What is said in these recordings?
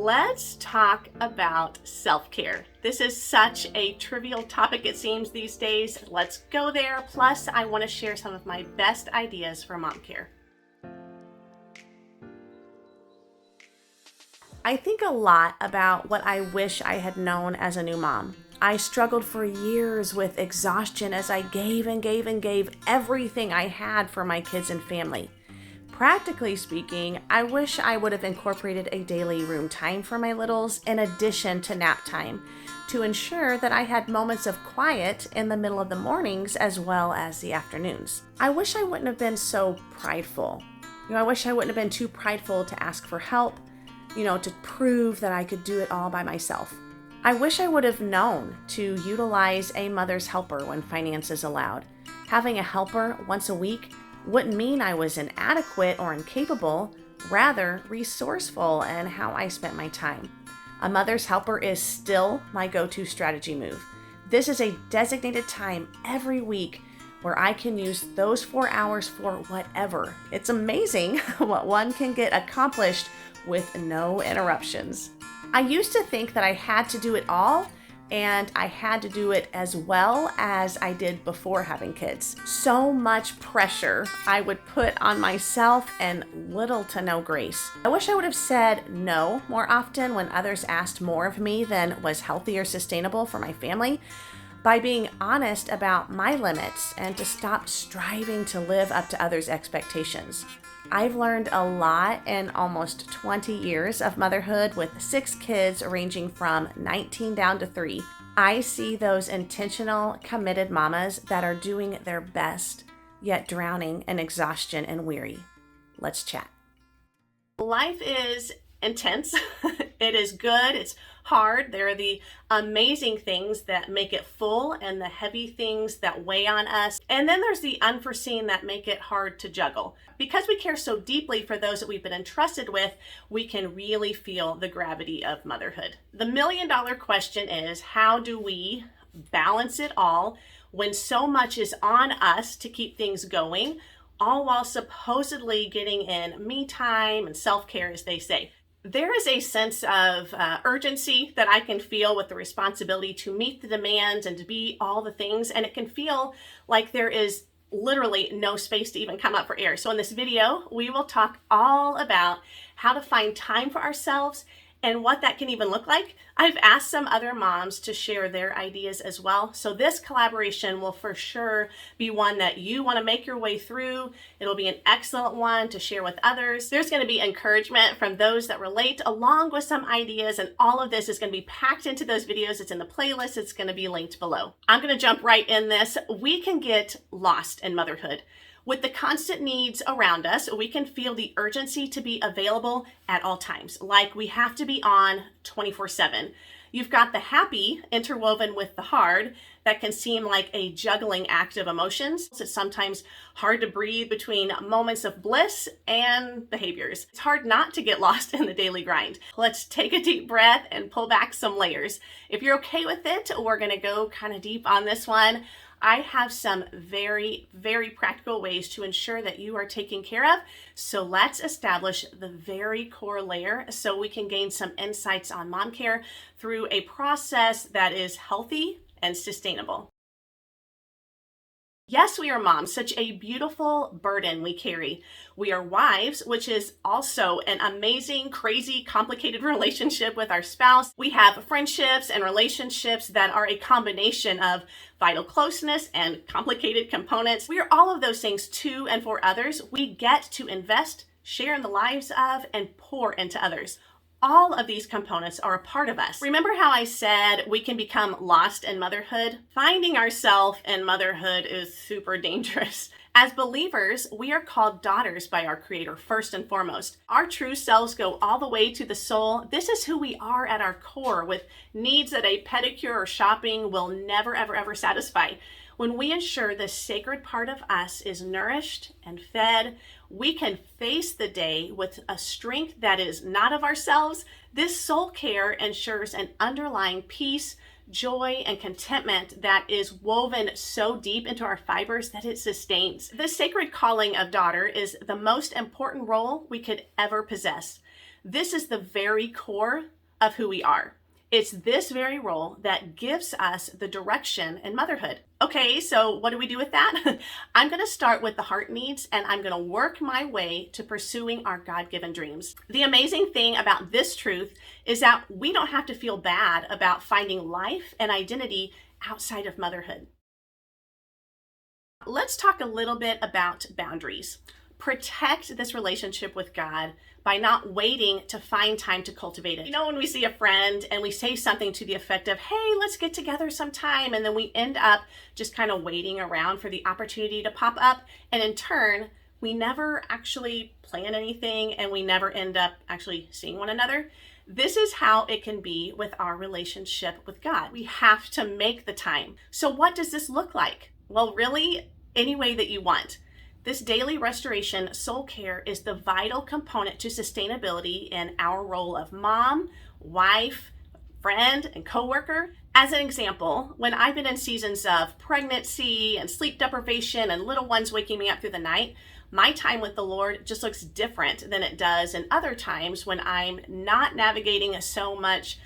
Let's talk about self-care. This is such a trivial topic, it seems, these days. Let's go there. Plus, I want to share some of my best ideas for mom care. I think a lot about what I wish I had known as a new mom. I struggled for years with exhaustion as I gave and gave and gave everything I had for my kids and family. Practically speaking, I wish I would have incorporated a daily room time for my littles in addition to nap time to ensure that I had moments of quiet in the middle of the mornings as well as the afternoons. I wish I wouldn't have been so prideful. I wish I wouldn't have been too prideful to ask for help, to prove that I could do it all by myself. I wish I would have known to utilize a mother's helper when finances allowed. Having a helper once a week wouldn't mean I was inadequate or incapable, rather resourceful in how I spent my time. A mother's helper is still my go-to strategy move. This is a designated time every week where I can use those 4 hours for whatever. It's amazing what one can get accomplished with no interruptions. I used to think that I had to do it all, and I had to do it as well as I did before having kids. So much pressure I would put on myself and little to no grace. I wish I would have said no more often when others asked more of me than was healthy or sustainable for my family, by being honest about my limits and to stop striving to live up to others' expectations. I've learned a lot in almost 20 years of motherhood with 6 kids ranging from 19 down to 3. I see those intentional, committed mamas that are doing their best, yet drowning in exhaustion and weary. Let's chat. Life is intense. It is good. It's hard. There are the amazing things that make it full and the heavy things that weigh on us. And then there's the unforeseen that make it hard to juggle. Because we care so deeply for those that we've been entrusted with, we can really feel the gravity of motherhood. The million-dollar question is, how do we balance it all when so much is on us to keep things going, all while supposedly getting in me time and self-care, as they say? There is a sense of urgency that I can feel with the responsibility to meet the demands and to be all the things, and it can feel like there is literally no space to even come up for air. So in this video, we will talk all about how to find time for ourselves and what that can even look like. I've asked some other moms to share their ideas as well. So this collaboration will for sure be one that you want to make your way through. It'll be an excellent one to share with others. There's going to be encouragement from those that relate along with some ideas, and all of this is going to be packed into those videos. It's in the playlist. It's going to be linked below. I'm going to jump right in this. We can get lost in motherhood. With the constant needs around us, we can feel the urgency to be available at all times, like we have to be on 24/7. You've got the happy interwoven with the hard that can seem like a juggling act of emotions. It's sometimes hard to breathe between moments of bliss and behaviors. It's hard not to get lost in the daily grind. Let's take a deep breath and pull back some layers. If you're okay with it, we're gonna go kind of deep on this one. I have some very, very practical ways to ensure that you are taken care of. So let's establish the very core layer so we can gain some insights on mom care through a process that is healthy and sustainable. Yes, we are moms, such a beautiful burden we carry. We are wives, which is also an amazing, crazy, complicated relationship with our spouse. We have friendships and relationships that are a combination of vital closeness and complicated components. We are all of those things to and for others. We get to invest, share in the lives of, and pour into others. All of these components are a part of us. Remember how I said we can become lost in motherhood? Finding ourselves in motherhood is super dangerous. As believers, we are called daughters by our Creator first and foremost. Our true selves go all the way to the soul. This is who we are at our core, with needs that a pedicure or shopping will never, ever, ever satisfy. When we ensure the sacred part of us is nourished and fed, we can face the day with a strength that is not of ourselves. This soul care ensures an underlying peace, joy, and contentment that is woven so deep into our fibers that it sustains. The sacred calling of daughter is the most important role we could ever possess. This is the very core of who we are. It's this very role that gives us the direction in motherhood. Okay, so what do we do with that? I'm going to start with the heart needs, and I'm going to work my way to pursuing our God-given dreams. The amazing thing about this truth is that we don't have to feel bad about finding life and identity outside of motherhood. Let's talk a little bit about boundaries. Protect this relationship with God by not waiting to find time to cultivate it. You know, when we see a friend and we say something to the effect of, hey, let's get together sometime, and then we end up just kind of waiting around for the opportunity to pop up, and in turn, we never actually plan anything and we never end up actually seeing one another. This is how it can be with our relationship with God. We have to make the time. So what does this look like? Well, really, any way that you want. This daily restoration soul care is the vital component to sustainability in our role of mom, wife, friend, and coworker. As an example, when I've been in seasons of pregnancy and sleep deprivation and little ones waking me up through the night, my time with the Lord just looks different than it does in other times when I'm not navigating so much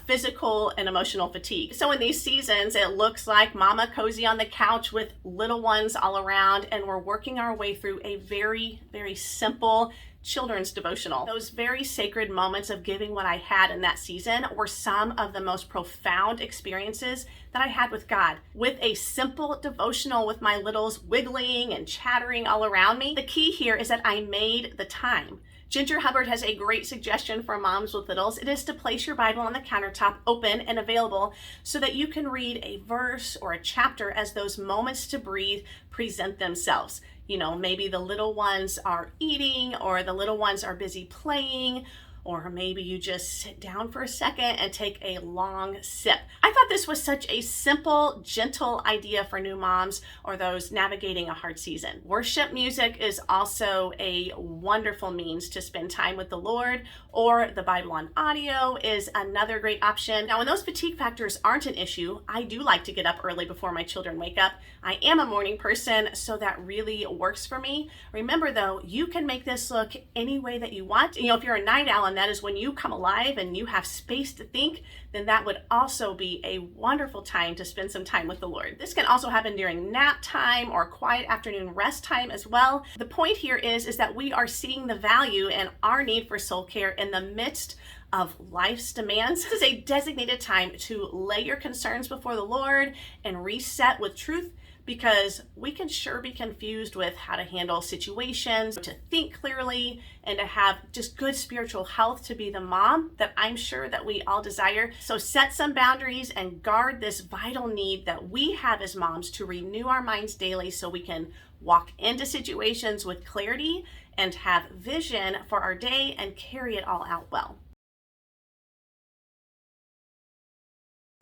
physical and emotional fatigue. So in these seasons, it looks like mama cozy on the couch with little ones all around, and we're working our way through a very, very simple children's devotional. Those very sacred moments of giving what I had in that season were some of the most profound experiences that I had with God. With a simple devotional with my littles wiggling and chattering all around me, the key here is that I made the time. Ginger Hubbard has a great suggestion for moms with littles. It is to place your Bible on the countertop, open and available, so that you can read a verse or a chapter as those moments to breathe present themselves. You know, maybe the little ones are eating, or the little ones are busy playing, or maybe you just sit down for a second and take a long sip. I thought this was such a simple, gentle idea for new moms or those navigating a hard season. Worship music is also a wonderful means to spend time with the Lord, or the Bible on audio is another great option. Now, when those fatigue factors aren't an issue, I do like to get up early before my children wake up. I am a morning person, so that really works for me. Remember though, you can make this look any way that you want. You know, if you're a night owl and that is when you come alive and you have space to think, then that would also be a wonderful time to spend some time with the Lord. This can also happen during nap time or quiet afternoon rest time as well. The point here is that we are seeing the value and our need for soul care in the midst of life's demands. This is a designated time to lay your concerns before the Lord and reset with truth, because we can sure be confused with how to handle situations, to think clearly, and to have just good spiritual health to be the mom that I'm sure that we all desire. So set some boundaries and guard this vital need that we have as moms to renew our minds daily, so we can walk into situations with clarity and have vision for our day and carry it all out well.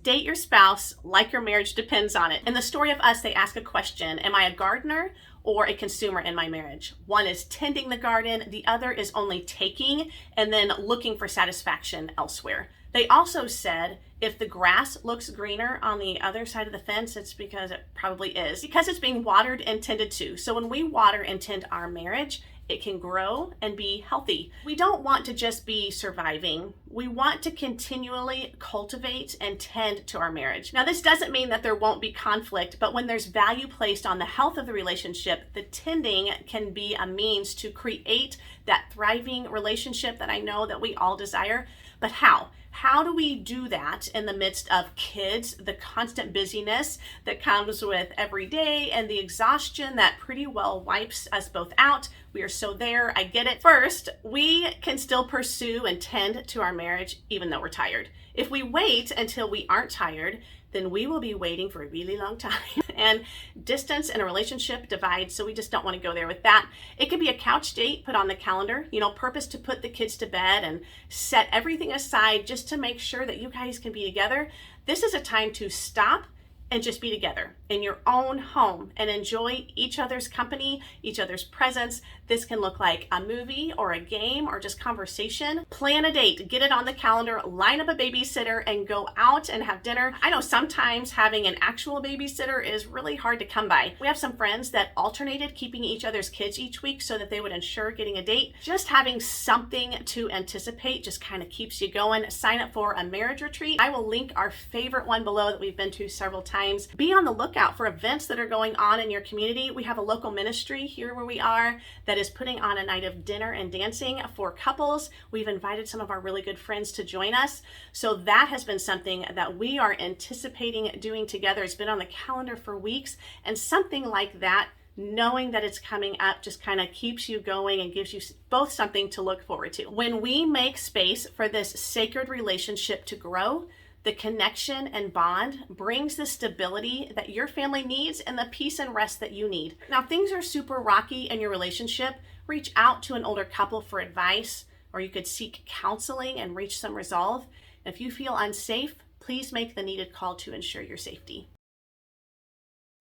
Date your spouse like your marriage depends on it. In the story of Us, they ask a question: am I a gardener or a consumer in my marriage? One is tending the garden, the other is only taking and then looking for satisfaction elsewhere. They also said, if the grass looks greener on the other side of the fence, it's because it probably is, because it's being watered and tended to. So when we water and tend our marriage, it can grow and be healthy. We don't want to just be surviving. We want to continually cultivate and tend to our marriage. Now, this doesn't mean that there won't be conflict, but when there's value placed on the health of the relationship, the tending can be a means to create that thriving relationship that I know that we all desire. But how? How do we do that in the midst of kids, the constant busyness that comes with every day, and the exhaustion that pretty well wipes us both out? We are so there, I get it. First, we can still pursue and tend to our marriage even though we're tired. If we wait until we aren't tired, then we will be waiting for a really long time. And distance in a relationship divides, so we just don't want to go there with that. It could be a couch date put on the calendar, purpose to put the kids to bed and set everything aside just to make sure that you guys can be together. This is a time to stop and just be together in your own home and enjoy each other's company, each other's presence. This can look like a movie or a game or just conversation. Plan a date, get it on the calendar, line up a babysitter, and go out and have dinner. I know sometimes having an actual babysitter is really hard to come by. We have some friends that alternated keeping each other's kids each week so that they would ensure getting a date. Just having something to anticipate just kind of keeps you going. Sign up for a marriage retreat. I will link our favorite one below that we've been to several times. Be on the lookout for events that are going on in your community. We have a local ministry here where we are that is putting on a night of dinner and dancing for couples. We've invited some of our really good friends to join us. So that has been something that we are anticipating doing together. It's been on the calendar for weeks, and something like that, knowing that it's coming up, just kind of keeps you going and gives you both something to look forward to. When we make space for this sacred relationship to grow, the connection and bond brings the stability that your family needs and the peace and rest that you need. Now, if things are super rocky in your relationship, reach out to an older couple for advice, or you could seek counseling and reach some resolve. If you feel unsafe, please make the needed call to ensure your safety.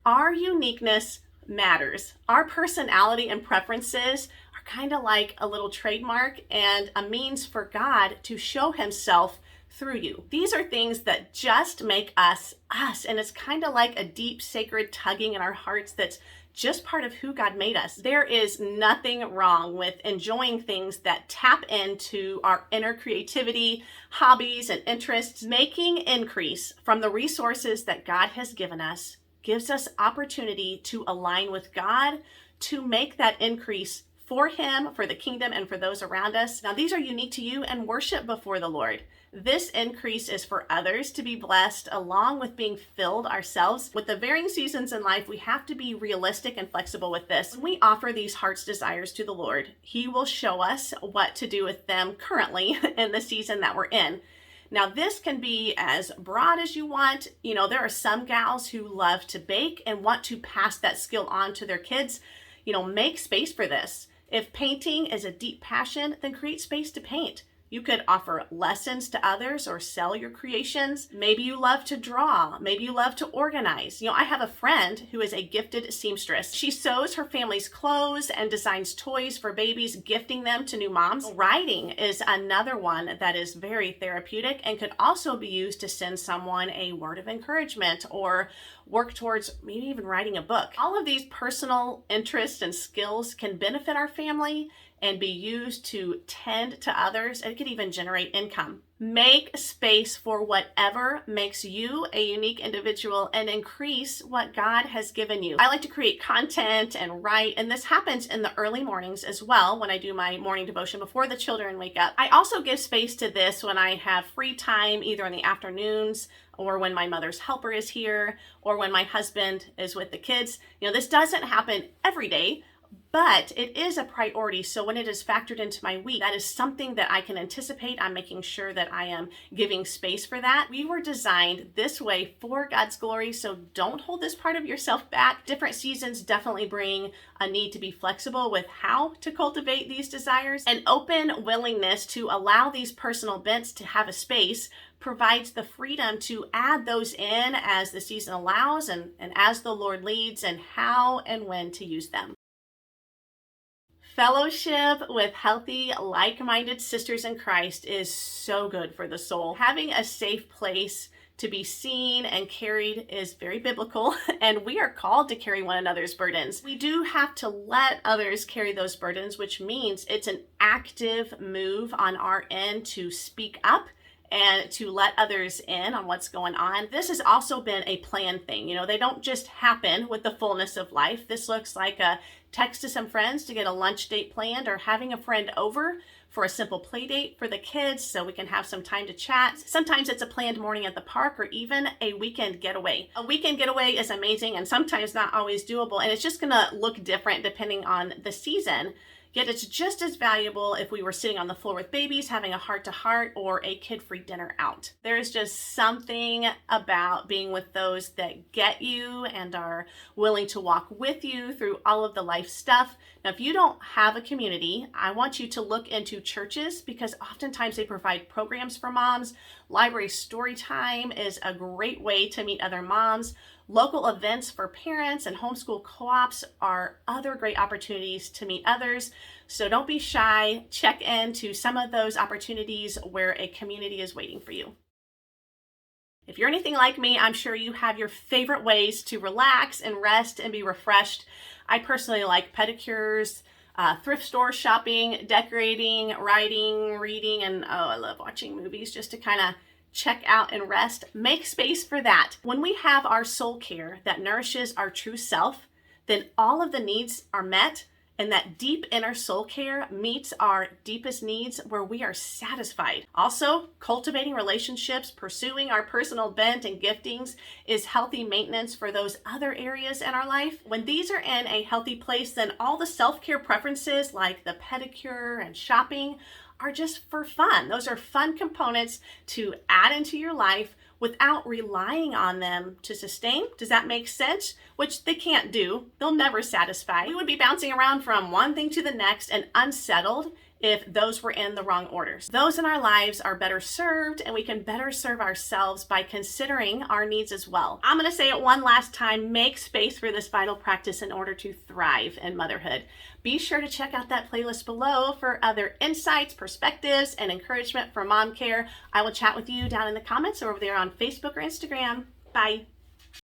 Our uniqueness matters. Our personality and preferences are kind of like a little trademark and a means for God to show himself through you. These are things that just make us us, and it's kind of like a deep sacred tugging in our hearts that's just part of who God made us. There is nothing wrong with enjoying things that tap into our inner creativity, hobbies, and interests. Making increase from the resources that God has given us gives us opportunity to align with God, to make that increase for him, for the kingdom, and for those around us. Now, these are unique to you, and worship before the Lord. This increase is for others to be blessed, along with being filled ourselves. With the varying seasons in life, we have to be realistic and flexible with this. When we offer these heart's desires to the Lord, he will show us what to do with them currently in the season that we're in. Now, this can be as broad as you want. You know, there are some gals who love to bake and want to pass that skill on to their kids. You know, make space for this. If painting is a deep passion, then create space to paint. You could offer lessons to others or sell your creations. Maybe you love to draw. Maybe you love to organize. You know, I have a friend who is a gifted seamstress. She sews her family's clothes and designs toys for babies, gifting them to new moms. Writing is another one that is very therapeutic and could also be used to send someone a word of encouragement or work towards maybe even writing a book. All of these personal interests and skills can benefit our family and be used to tend to others. It could even generate income. Make space for whatever makes you a unique individual and increase what God has given you. I like to create content and write, and this happens in the early mornings as well when I do my morning devotion before the children wake up. I also give space to this when I have free time, either in the afternoons or when my mother's helper is here or when my husband is with the kids. You know, this doesn't happen every day, but it is a priority. So when it is factored into my week, that is something that I can anticipate. I'm making sure that I am giving space for that. We were designed this way for God's glory, so don't hold this part of yourself back. Different seasons definitely bring a need to be flexible with how to cultivate these desires. An open willingness to allow these personal bents to have a space provides the freedom to add those in as the season allows and as the Lord leads, and how and when to use them. Fellowship with healthy, like-minded sisters in Christ is so good for the soul. Having a safe place to be seen and carried is very biblical, and we are called to carry one another's burdens. We do have to let others carry those burdens, which means it's an active move on our end to speak up and to let others in on what's going on. This has also been a planned thing. You know, they don't just happen with the fullness of life. This looks like a text to some friends to get a lunch date planned, or having a friend over for a simple play date for the kids so we can have some time to chat. Sometimes it's a planned morning at the park or even a weekend getaway. A weekend getaway is amazing and sometimes not always doable, and it's just gonna look different depending on the season. Yet it's just as valuable if we were sitting on the floor with babies, having a heart-to-heart, or a kid-free dinner out. There's just something about being with those that get you and are willing to walk with you through all of the life stuff. Now, if you don't have a community, I want you to look into churches, because oftentimes they provide programs for moms. Library story time is a great way to meet other moms. Local events for parents and homeschool co-ops are other great opportunities to meet others. So don't be shy. Check into some of those opportunities where a community is waiting for you. If you're anything like me, I'm sure you have your favorite ways to relax and rest and be refreshed. I personally like pedicures, thrift store shopping, decorating, writing, reading, and I love watching movies just to kind of check out and rest. Make space for that. When we have our soul care that nourishes our true self, then all of the needs are met, and that deep inner soul care meets our deepest needs where we are satisfied. Also, cultivating relationships, pursuing our personal bent and giftings is healthy maintenance for those other areas in our life. When these are in a healthy place, then all the self-care preferences like the pedicure and shopping are just for fun. Those are fun components to add into your life without relying on them to sustain. Does that make sense? Which they can't do. They'll never satisfy. We would be bouncing around from one thing to the next and unsettled if those were in the wrong orders. Those in our lives are better served, and we can better serve ourselves by considering our needs as well. I'm going to say it one last time: make space for this vital practice in order to thrive in motherhood. Be sure to check out that playlist below for other insights, perspectives, and encouragement for mom care. I will chat with you down in the comments or over there on Facebook or Instagram. Bye.